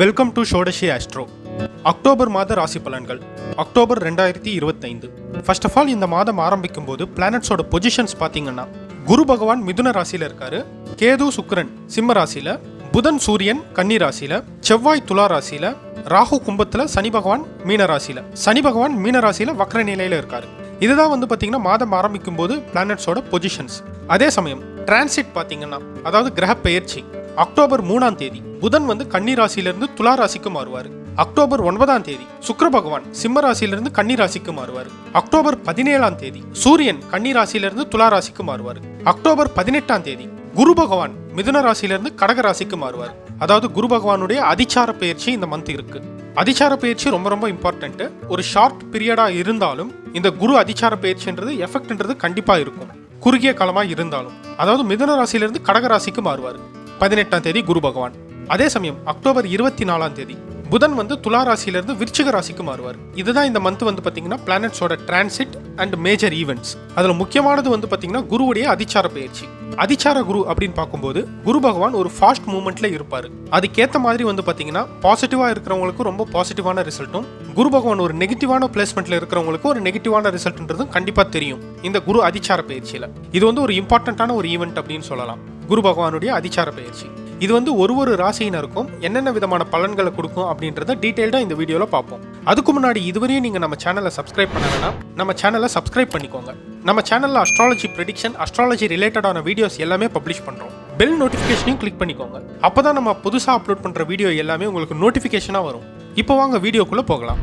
Welcome to Shodashi Astro. October மாத ராசி பலன்கள் அக்டோபர் 2025. ஃபர்ஸ்ட் ஆஃப் ஆல் இந்த மாதம் ஆரம்பிக்கும் போது பிளானட்ஸோட பொசிஷன்ஸ் பார்த்தீங்கன்னா குரு பகவான் மிதுன ராசியில இருக்காரு, கேது சுக்கிரன் சிம்ம ராசியில, புதன் சூரியன் கன்னி ராசியில, செவ்வாய் துலா ராசியில, ராகு கும்பத்துல, சனி பகவான் மீன ராசியில. சனி பகவான் மீன ராசியில வக்ர நிலையில இருக்காரு. இதுதான் பாத்தீங்கன்னா மாதம் ஆரம்பிக்கும் போது பிளானட்ஸோட பொசிஷன்ஸ். அதே சமயம் டிரான்சிட் பாத்தீங்கன்னா அதாவது கிரக பெயர்ச்சி அக்டோபர் 3ஆம் தேதி புதன் கன்னி ராசியிலிருந்து துலா ராசிக்கு மாறுவார். அக்டோபர் 9ஆம் தேதி சுக்கிர பகவான் சிம்ம ராசியிலிருந்து கன்னி ராசிக்கு மாறுவார். அக்டோபர் 17ஆம் தேதி சூரியன் கன்னி ராசியிலிருந்து துலா ராசிக்கு மாறுவார். அக்டோபர் 18ஆம் தேதி குரு பகவான் மிதுன ராசியிலிருந்து கடக ராசிக்கு மாறுவார். அதாவது குரு பகவானுடைய அதிச்சார பயிற்சி இந்த மந்த் இருக்கு. அதிச்சார பயிற்சி ரொம்ப ரொம்ப இம்பார்ட்டன்ட். ஒரு ஷார்ட் பீரியடா இருந்தாலும் இந்த குரு அதிச்சார பயிற்சின்றது எஃபெக்ட்ன்றது கண்டிப்பா இருக்கும், குறுகிய காலமா இருந்தாலும். அதாவது மிதுன ராசியிலிருந்து கடக ராசிக்கு மாறுவார் 18ஆம் தேதி குரு பகவான். அதே சமயம் அக்டோபர் 24ஆம் தேதி புதன் துலா ராசியிலிருந்து விருச்சிக ராசிக்கு மாறுவார். இதுதான் இந்த மந்த் பாத்தீங்கன்னா பிளானட்ஸோட டிரான்சிட் அண்ட் மேஜர் ஈவெண்ட்ஸ். அதுல முக்கியமானது பாத்தீங்கன்னா குருவுடைய அதிச்சார பயிற்சி. அதிச்சார குரு அப்படின்னு பார்க்கும்போது குரு பகவான் ஒரு ஃபாஸ்ட் மூவ்மெண்ட்ல இருப்பாரு. அதுக்கேற்ற மாதிரி பாத்தீங்கன்னா பாசிட்டிவா இருக்கிறவங்களுக்கு ரொம்ப பாசிட்டிவான ரிசல்ட்டும், குரு பகவான் ஒரு நெகட்டிவான பிளேஸ்மெண்ட்ல இருக்கிறவங்களுக்கு ஒரு நெகட்டிவான ரிசல்ட்ன்றதும் கண்டிப்பா தெரியும் இந்த குரு அதிச்சார பயிற்சியில. இது ஒரு இம்பார்ட்டன்டான ஒரு ஈவெண்ட் அப்படின்னு சொல்லலாம், குரு பகவானுடைய அதிச்சார பயிற்சி. இது ஒரு ராசியினருக்கும் என்னென்ன விதமான பலன்களை கொடுக்கும் அப்படின்றத டீடைல்டா இந்த வீடியோல பார்ப்போம். அதுக்கு முன்னாடி இதுவரையும் நீங்க நம்ம சேனலை சப்ஸ்கிரைப் பண்ணலன்னா நம்ம சேனலை சப்ஸ்கிரைப் பண்ணிக்கோங்க. நம்ம சேனல்ல அஸ்ட்ராலஜி ப்ரெடிக்ஷன், அஸ்ட்ராலஜி ரிலேட்டடான வீடியோஸ் எல்லாமே பப்ளிஷ் பண்றோம். பெல் நோட்டிபிகேஷனையும் கிளிக் பண்ணிக்கோங்க. அப்பதான் நம்ம புதுசா அப்லோட் பண்ற வீடியோ எல்லாமே உங்களுக்கு நோட்டிபிகேஷனா வரும். இப்போ வாங்க வீடியோக்குள்ள போகலாம்.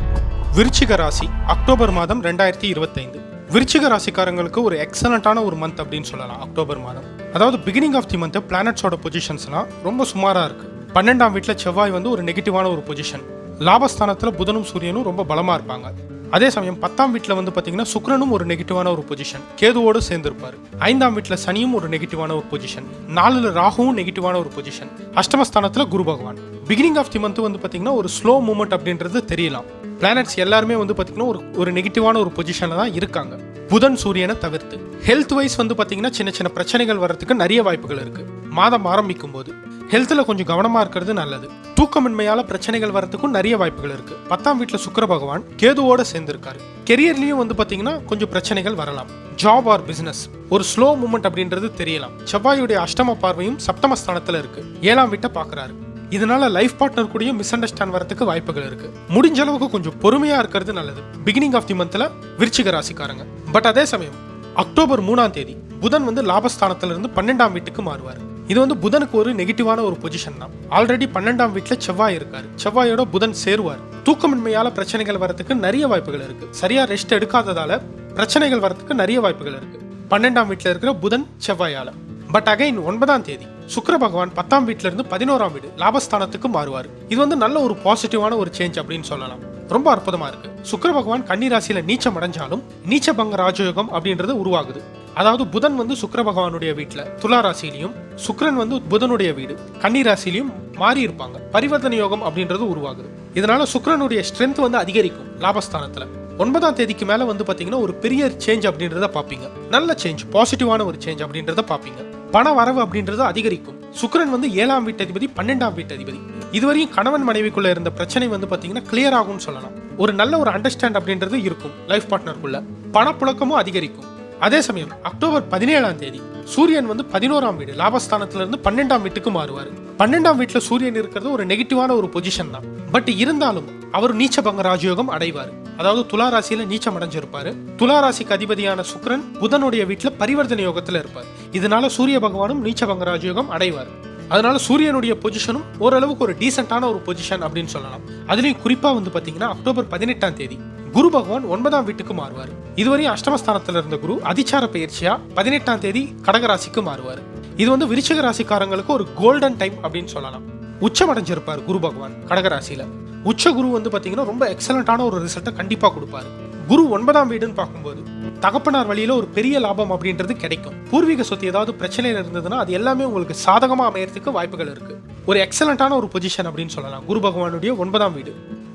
விருச்சிக ராசி அக்டோபர் மாதம் 2025. விருச்சிக ராசிக்காரங்களுக்கு ஒரு எக்ஸலண்டான ஒரு மந்த் அப்படின்னு சொல்லலாம் அக்டோபர் மாதம். அதாவது பிகினிங் ஆஃப் தி மந்த் பிளானட்ஸோட பொசிஷன்ஸ்லாம் ரொம்ப சுமாரா இருக்கு. 12ஆம் வீட்டில் செவ்வாய் ஒரு நெகட்டிவான ஒரு பொசிஷன். லாபஸ்தானத்தில் புதனும் சூரியனும் ரொம்ப பலமா இருப்பாங்க. அதே சமயம் 10ஆம் வீட்டில் பாத்தீங்கன்னா சுக்கிரனும் ஒரு நெகட்டிவான ஒரு பொசிஷன், கேதுவோடு சேர்ந்து இருப்பாரு. 5ஆம் வீட்டில் சனியும் ஒரு நெகட்டிவான ஒரு பொசிஷன், 4ல் ராகுவும் நெகட்டிவான ஒரு பொசிஷன். அஷ்டமஸ்தானத்தில் குரு பகவான். பிகினிங் ஆஃப் தி மந்த் பாத்தீங்கன்னா ஒரு ஸ்லோ மூவ்மெண்ட் அப்படின்றது தெரியலாம். பிளானட்ஸ் எல்லாருமே பாத்தீங்கன்னா ஒரு நெகட்டிவான ஒரு பொசிஷன்ல தான் இருக்காங்க, புதன் சூரியனை தவிர்த்து. ஹெல்த் வைஸ் பாத்தீங்கன்னா சின்ன சின்ன பிரச்சனைகள் வர்றதுக்கு நிறைய வாய்ப்புகள் இருக்கு. மாதம் ஆரம்பிக்கும் போது ஹெல்த்ல கொஞ்சம் கவனமா இருக்கிறது நல்லது. தூக்கமின்மையால பிரச்சனைகள் வரதுக்கும் நிறைய வாய்ப்புகள் இருக்கு. 10ஆம் வீட்டுல சுக்கிர பகவான் கேதுவோட சேர்ந்து இருக்காரு. கெரியர்லயும் பாத்தீங்கன்னா கொஞ்சம் பிரச்சனைகள் வரலாம். ஜாப் ஆர் பிசினஸ் ஒரு ஸ்லோ மூவ்மெண்ட் அப்படின்றது தெரியலாம். செவ்வாயுடைய அஷ்டம பார்வையும் சப்தமஸ்தானத்துல இருக்கு, 7ஆம் வீட்டை பாக்குறாரு. இதனால லைஃப் பார்ட்னர் கூடயும் மிஸ் அண்டர்ஸ்டாண்ட் வரதுக்கு வாய்ப்புகள் இருக்கு. முடிஞ்ச அளவுக்கு கொஞ்சம் பொறுமையா இருக்கிறது நல்லது பிகினிங் ஆஃப் தி மந்த்ல விருச்சிக ராசிக்காரங்க. பட் அதே சமயம் அக்டோபர் 3ஆம் தேதி புதன் லாபஸ்தானத்துல இருந்து 12ஆம் வீட்டுக்கு மாறுவார். இது புதனுக்கு ஒரு நெகட்டிவான ஒரு பொசிஷன் தான். ஆல்ரெடி 12ஆம் வீட்டுல செவ்வாய் இருக்காரு. செவ்வாயோட புதன் சேருவார். தூக்கமின்மையால பிரச்சனைகள் வரதுக்கு நிறைய வாய்ப்புகள் இருக்கு. சரியா ரெஸ்ட் எடுக்காததால பிரச்சனைகள் வரதுக்கு நிறைய வாய்ப்புகள் இருக்கு 12ஆம் வீட்டுல இருக்கிற புதன் செவ்வாயால. பட் அகைன் 9ஆம் தேதி சுக்கிர பகவான் 10ஆம் வீட்டுல இருந்து 11ஆம் வீடு லாபஸ்தானத்துக்கு மாறுவார். இது நல்ல ஒரு பாசிட்டிவான ஒரு சேஞ்ச் அப்படின்னு சொல்லலாம். ரொம்ப அற்புதமா இருக்கு. சுக்கிர பகவான் கன்னி ராசியில நீச்சம் அடைஞ்சாலும் நீச்சபங்க ராஜயோகம் அப்படின்றது உருவாகுது. அதாவது புதன் சுக்கிர பகவானுடைய வீட்டுல துலா ராசியிலையும், சுக்கிரன் புதனுடைய வீடு கன்னி ராசியிலையும் மாறி இருப்பாங்க. பரிவர்த்தனை யோகம் அப்படின்றது உருவாகுது. இதனால சுக்கிரனுடைய ஸ்ட்ரென்த் அதிகரிக்கும் லாபஸ்தானத்துல. 9ஆம் தேதிக்கு மேல பாத்தீங்கன்னா ஒரு பெரிய சேஞ்ச் அப்படின்றத பாப்பீங்க. நல்ல சேஞ்ச், பாசிட்டிவான ஒரு சேஞ்ச் அப்படின்றத பாப்பீங்க. பண வரவு அப்படின்றது அதிகரிக்கும். சுக்கிரன் 7ஆம் வீட்டு அதிபதி, 12ஆம் வீட்டு அதிபதி. இதுவரையும் கணவன் மனைவிக்குள்ள இருந்த பிரச்சனை பாத்தீங்கன்னா கிளியர் ஆகும்னு சொல்லலாம். ஒரு நல்ல ஒரு அண்டர்ஸ்டாண்ட் அப்படின்றது இருக்கும் லைஃப் பார்ட்னருக்குள்ள. பணப்புழக்கமும் அதிகரிக்கும். அதே சமயம் அக்டோபர் 17ஆம் தேதி சூரியன் 11ஆம் வீடு லாபஸ்தானத்துல இருந்து 12ஆம் வீட்டுக்கு மாறுவார். 12ஆம் வீட்டுல சூரியன் இருக்கிறது ஒரு நெகட்டிவான ஒரு பொசிஷன் தான். பட் இருந்தாலும் அவர் நீச்சபங்க ராஜயோகம் அடைவார். அதாவது துலா ராசியில நீச்சம் அடைஞ்சிருப்பாரு. துலா ராசிக்கு அதிபதியான சுக்கிரன் புதனுடைய வீட்டுல பரிவர்த்தனை யோகத்துல இருப்பார். இதனால சூரிய பகவானும் நீச்சபங்க ராஜயோகம் அடைவார். அதனால சூரியனுடைய பொசிஷனும் ஓரளவுக்கு ஒரு டீசென்டான ஒரு பொசிஷன் அப்படின்னு சொல்லலாம். அதுலயும் குறிப்பா பாத்தீங்கன்னா அக்டோபர் 18ஆம் தேதி குரு பகவான் 9ஆம் வீட்டுக்கு மாறுவார். இதுவரையும் அஷ்டமஸ்தானத்துல இருந்த குரு அதிச்சார பயிற்சியா 18ஆம் தேதி கடகராசிக்கு மாறுவார். இது விருச்சிக ராசிக்காரங்களுக்கு ஒரு கோல்டன் டைம் அப்படின்னு சொல்லலாம். உச்சம் அடைஞ்சிருப்பார் குரு பகவான் கடகராசியில. உச்ச குரு பாத்தீங்கன்னா ரொம்ப எக்ஸலண்டான ஒரு ரிசல்ட்டை கண்டிப்பா கொடுப்பாரு. குரு 9ஆம் வீடுன்னு பார்க்கும்போது தகப்பனார் வழியில ஒரு பெரிய லாபம் அப்படின்றது கிடைக்கும். பூர்வீக சொத்து ஏதாவது பிரச்சனையில இருந்ததுன்னா அது எல்லாமே உங்களுக்கு சாதகமா அமையறதுக்கு வாய்ப்புகள் இருக்கு. ஒரு எக்ஸலண்டான ஒரு பொசிஷன் அப்படின்னு சொல்லலாம் குரு பகவானுடைய 9ஆம் வீடு.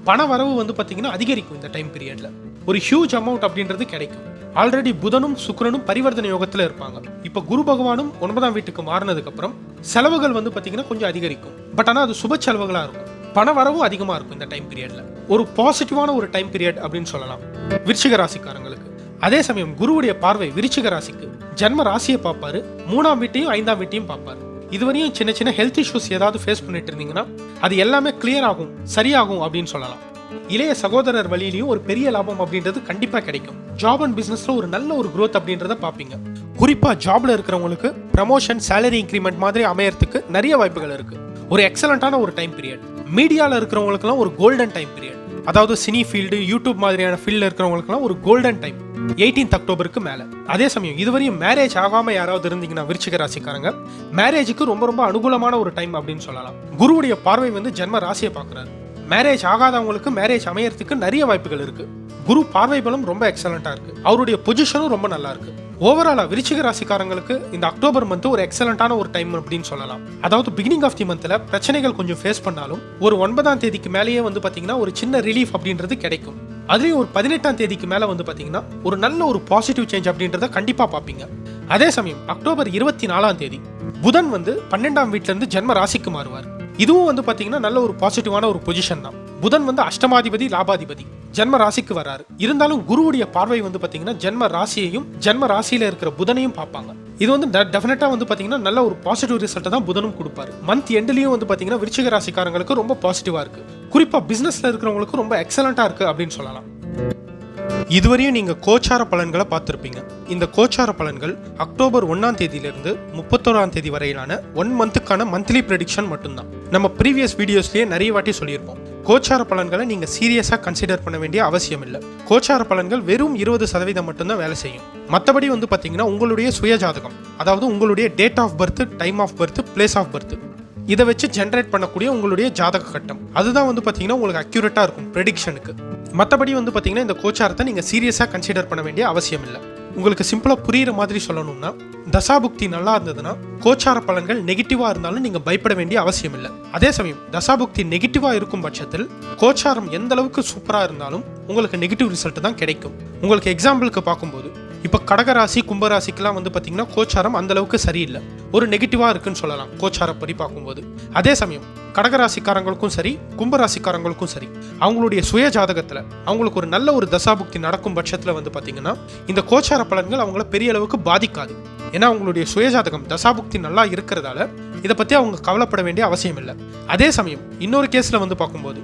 பண வரவு பாத்தீங்கன்னா அதிகரிக்கும். இந்த டைம் பீரியட்ல ஒரு ஹியூஜ் அமௌண்ட் அப்படின்றது கிடைக்கும். ஆல்ரெடி புதனும் சுக்கிரனும் பரிவர்த்தனை யோகத்துல இருப்பாங்க. இப்ப குரு பகவானும் 9ஆம் வீட்டுக்கு மாறினதுக்கு அப்புறம் செலவுகள் பாத்தீங்கன்னா கொஞ்சம் அதிகரிக்கும். பட் ஆனா அது சுப செலவுகளா இருக்கும். பண வரவும் அதிகமாக இருக்கும் இந்த டைம் பீரியட்ல. ஒரு பாசிட்டிவான ஒரு டைம் பீரியட் அப்படின்னு சொல்லலாம் விருச்சிக ராசிக்காரங்களுக்கு. அதே சமயம் குருவுடைய பார்வை விருச்சிக ராசிக்கு ஜன்ம ராசியை பார்ப்பாரு, 3ஆம் வீட்டையும் 5ஆம் வீட்டையும் பார்ப்பாரு. இதுவரையும் சின்ன சின்ன ஹெல்த் இஷ்யூஸ் ஏதாவது ஃபேஸ் பண்ணிட்டு இருந்தீங்கன்னா அது எல்லாமே கிளியர் ஆகும், சரியாகும் அப்படின்னு சொல்லலாம். இளைய சகோதரர் வழியிலையும் ஒரு பெரிய லாபம் அப்படின்றது கண்டிப்பா கிடைக்கும். ஜாப் அண்ட் பிசினஸ்ல ஒரு நல்ல ஒரு growth அப்படின்றத பாப்பீங்க. குறிப்பா ஜாப்ல இருக்கிறவங்களுக்கு ப்ரமோஷன், சேலரி இன்க்ரிமெண்ட் மாதிரி அமையறதுக்கு நிறைய வாய்ப்புகள் இருக்கு. ஒரு எக்ஸலண்டான ஒரு டைம் பீரியட். மீடியால இருக்கிறவங்களுக்குலாம் ஒரு கோல்டன் டைம் பீரியட். அதாவது சினி ஃபீல்டு, யூடியூப் மாதிரியான ஃபீல்டில் இருக்கிறவங்களுக்குலாம் ஒரு கோல்டன் டைம் 18th அக்டோபருக்கு மேல. அதே சமயம் இதுவரையும் மேரேஜ் ஆகாம யாராவது இருந்தீங்கன்னா விருச்சிக ராசிக்காரங்க, மேரேஜுக்கு ரொம்ப ரொம்ப அனுகூலமான ஒரு டைம் அப்படின்னு சொல்லலாம். குருவுடைய பார்வை வந்து ஜென்ம ராசியை பார்க்குறாரு. மேரேஜ் ஆகாதவங்களுக்கு மேரேஜ் அமையறதுக்கு நிறைய வாய்ப்புகள் இருக்கு. குரு பார்வை பலம் ரொம்ப எக்ஸலண்டா இருக்கு. அவருடைய பொசிஷனும் ரொம்ப நல்லா இருக்கு. ஓவராலா விருச்சிக ராசிக்காரங்களுக்கு இந்த அக்டோபர் மந்த் ஒரு எக்ஸலண்டான ஒரு டைம் அப்படின்னு சொல்லலாம். அதாவது பிகினிங் ஆஃப் தி மந்த்ல பிரச்சனைகள் கொஞ்சம் ஃபேஸ் பண்ணாலும் ஒரு 9ஆம் தேதிக்கு மேலேயே வந்து பாத்தீங்கன்னா ஒரு சின்ன ரிலீஃப் அப்படின்றது கிடைக்கும். அதுலயும் ஒரு 18ஆம் தேதிக்கு மேல வந்து பாத்தீங்கன்னா ஒரு நல்ல ஒரு பாசிட்டிவ் சேஞ்ச் அப்படின்றத கண்டிப்பா பாப்பீங்க. அதே சமயம் அக்டோபர் 24ஆம் தேதி புதன் வந்து 12ஆம் வீட்ல இருந்து ஜென்ம ராசிக்கு மாறுவார். இதுவும் வந்து பாத்தீங்கன்னா நல்ல ஒரு பாசிட்டிவான ஒரு பொசிஷன் தான். புதன் வந்து அஷ்டமாதிபதி, லாபாதிபதி, ஜென்ம ராசிக்கு வராரு. இருந்தாலும் குருவுடைய பார்வை வந்து பாத்தீங்கன்னா ஜென்ம ராசியையும் ஜென்ம ராசியில இருக்கிற புதனையும் பார்ப்பாங்க. இது வந்து டெஃபினட்டா வந்து பாத்தீங்கன்னா நல்ல ஒரு பாசிட்டிவ் ரிசல்ட் தான் புதனும் கொடுப்பாரு. மந்த் எண்ட்லயும் வந்து பாத்தீங்கன்னா விருச்சிக ராசிக்காரங்களுக்கு ரொம்ப பாசிட்டிவா இருக்கு. குறிப்பா பிசினஸ்ல இருக்கிறவங்களுக்கு ரொம்ப எக்ஸலண்டா இருக்கு அப்படின்னு சொல்லலாம். இதுவரையும் நீங்க கோச்சார பலன்களை பார்த்திருப்பீங்க. இந்த கோச்சார பலன்கள் அக்டோபர் 1ஆம் தேதியிலிருந்து 31ஆம் தேதி வரையிலான 1 மந்த்துக்கான மந்த்லி ப்ரெடிக்ஷன் மட்டும்தான். நம்ம ப்ரீவியஸ் வீடியோஸ்லயே நிறைய வாட்டி சொல்லியிருப்போம். கோச்சார பலன்களை நீங்க சீரியஸா கன்சிடர் பண்ண வேண்டிய அவசியம் இல்லை. கோச்சார பலன்கள் வெறும் 20% மட்டும்தான் வேலை செய்யும். மற்றபடி வந்து பாத்தீங்கன்னா உங்களுடைய சுய ஜாதகம், அதாவது உங்களுடைய date of birth, time of birth, place of birth, இதை வச்சு ஜென்ரேட் பண்ணக்கூடிய உங்களுடைய ஜாதக கட்டம் அதுதான் வந்து பாத்தீங்கன்னா உங்களுக்கு அக்யூரேட்டா இருக்கும் ப்ரெடிக்ஷனுக்கு. மற்றபடி வந்து பாத்தீங்கன்னா இந்த கோச்சாரத்தை நீங்க சீரியஸா கன்சிடர் பண்ண வேண்டிய அவசியம் இல்லை. உங்களுக்கு சிம்பிளா புரியுற மாதிரி சொல்லணும்னா, தசாபுக்தி நல்லா இருந்ததுன்னா கோச்சார பலன்கள் நெகட்டிவா இருந்தாலும் நீங்க பயப்பட வேண்டிய அவசியம் இல்லை. அதே சமயம் தசாபுக்தி நெகட்டிவா இருக்கும் பட்சத்தில் கோச்சாரம் எந்த அளவுக்கு சூப்பரா இருந்தாலும் உங்களுக்கு நெகட்டிவ் ரிசல்ட் தான் கிடைக்கும். உங்களுக்கு எக்ஸாம்பிளுக்கு பார்க்கும்போது இப்ப கடகராசி, கும்பராசிக்கெல்லாம் வந்து பாத்தீங்கன்னா கோச்சாரம் அந்த அளவுக்கு சரியில்லை, ஒரு நெகட்டிவா இருக்குன்னு சொல்லலாம் கோச்சாரப்படி பார்க்கும்போது. அதே சமயம் கடகராசிக்காரங்களுக்கும் சரி, கும்பராசிக்காரங்களுக்கும் சரி, அவங்களுடைய சுய ஜாதகத்துல அவங்களுக்கு ஒரு நல்ல ஒரு தசாபுக்தி நடக்கும் பட்சத்துல வந்து பாத்தீங்கன்னா இந்த கோச்சார பலன்கள் அவங்கள பெரிய அளவுக்கு பாதிக்காது. ஏன்னா அவங்களுடைய சுயஜாதகம் தசாபுக்தி நல்லா இருக்கிறதால இதை பத்தி அவங்க கவலைப்பட வேண்டிய அவசியம் இல்லை. அதே சமயம் இன்னொரு கேஸ்ல வந்து பார்க்கும்போது,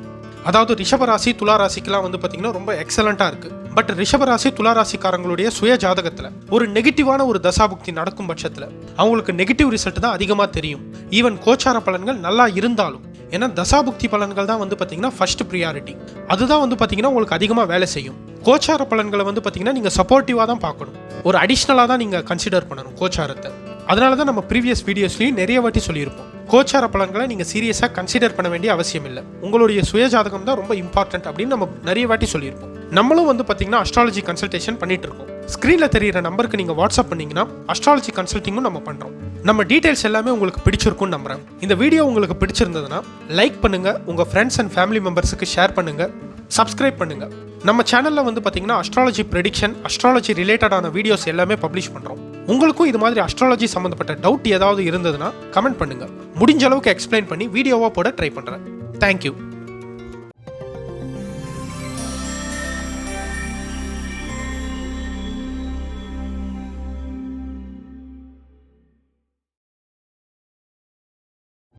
அதாவது ரிஷபராசி, துளாராசிக்கெல்லாம் வந்து பாத்தீங்கன்னா ரொம்ப எக்ஸலண்டா இருக்கு. பட் ரிஷபராசி, துளாராசிக்காரங்களுடைய சுய ஜாதகத்துல ஒரு நெகட்டிவான ஒரு தசாபுக்தி நடக்கும் பட்சத்துல அவங்களுக்கு நெகட்டிவ் ரிசல்ட் தான் அதிகமா தெரியும். ஈவன் கோச்சார பலன்கள் நல்லா இருந்தாலும், ஏன்னா தசாபுக்தி பலன்கள் தான் வந்து பாத்தீங்கன்னா ஃபர்ஸ்ட் ப்ரியாரிட்டி. அதுதான் வந்து பாத்தீங்கன்னா உங்களுக்கு அதிகமா வேலை செய்யும். கோச்சார பலன்களை வந்து பாத்தீங்கன்னா நீங்க சப்போர்ட்டிவா தான் பார்க்கணும், ஒரு அடிஷ்னலா தான் நீங்க கன்சிடர் பண்ணணும் கோச்சாரத்தை. அதனால தான் நம்ம ப்ரீவியஸ் வீடியோஸ்லயும் நிறைய வாட்டி சொல்லியிருப்போம், கோச்சார பலன்களை நீங்க சீரியஸா கன்சிடர் பண்ண வேண்டிய அவசியம் இல்லை, உங்களுடைய சுய ஜாதகம் தான் ரொம்ப இம்பார்ட்டன்ட் அப்படின்னு நம்ம நிறைய வாட்டி சொல்லியிருப்போம். நம்மளும் வந்து பாத்தீங்கன்னா அஸ்ட்ராலஜி கன்சல்டேஷன் பண்ணிட்டு இருக்கோம். ஸ்கிரீன்ல தெரியிற நம்பருக்கு நீங்க வாட்ஸ்அப் பண்ணீங்கன்னா அஸ்ட்ராலஜி கன்சல்டிங்கும் நம்ம பண்றோம். நம்ம டீடைல்ஸ் எல்லாமே உங்களுக்கு பிடிச்சிருக்கும்னு நம்புறேன். இந்த வீடியோ உங்களுக்கு பிடிச்சிருந்ததுன்னா லைக் பண்ணுங்க, உங்க ஃப்ரெண்ட்ஸ் அண்ட் ஃபேமிலி மெம்பர்ஸுக்கு ஷேர் பண்ணுங்க, சப்ஸ்கிரைப் பண்ணுங்க. நம்ம சேனல்ல வந்து பாத்தீங்கன்னா அஸ்ட்ராலஜி ப்ரெடிக்ஷன், அஸ்ட்ராலஜி ரிலேட்டடான வீடியோஸ் எல்லாமே பப்ளிஷ் பண்றோம். உங்களுக்கும் இது மாதிரி அஸ்ட்ராலஜி சம்பந்தப்பட்ட டவுட் ஏதாவது இருந்ததுன்னா கமெண்ட் பண்ணுங்க. முடிஞ்ச அளவுக்கு எக்ஸ்பிளைன் பண்ணி வீடியோவா போட ட்ரை பண்றேன். தேங்க்யூ.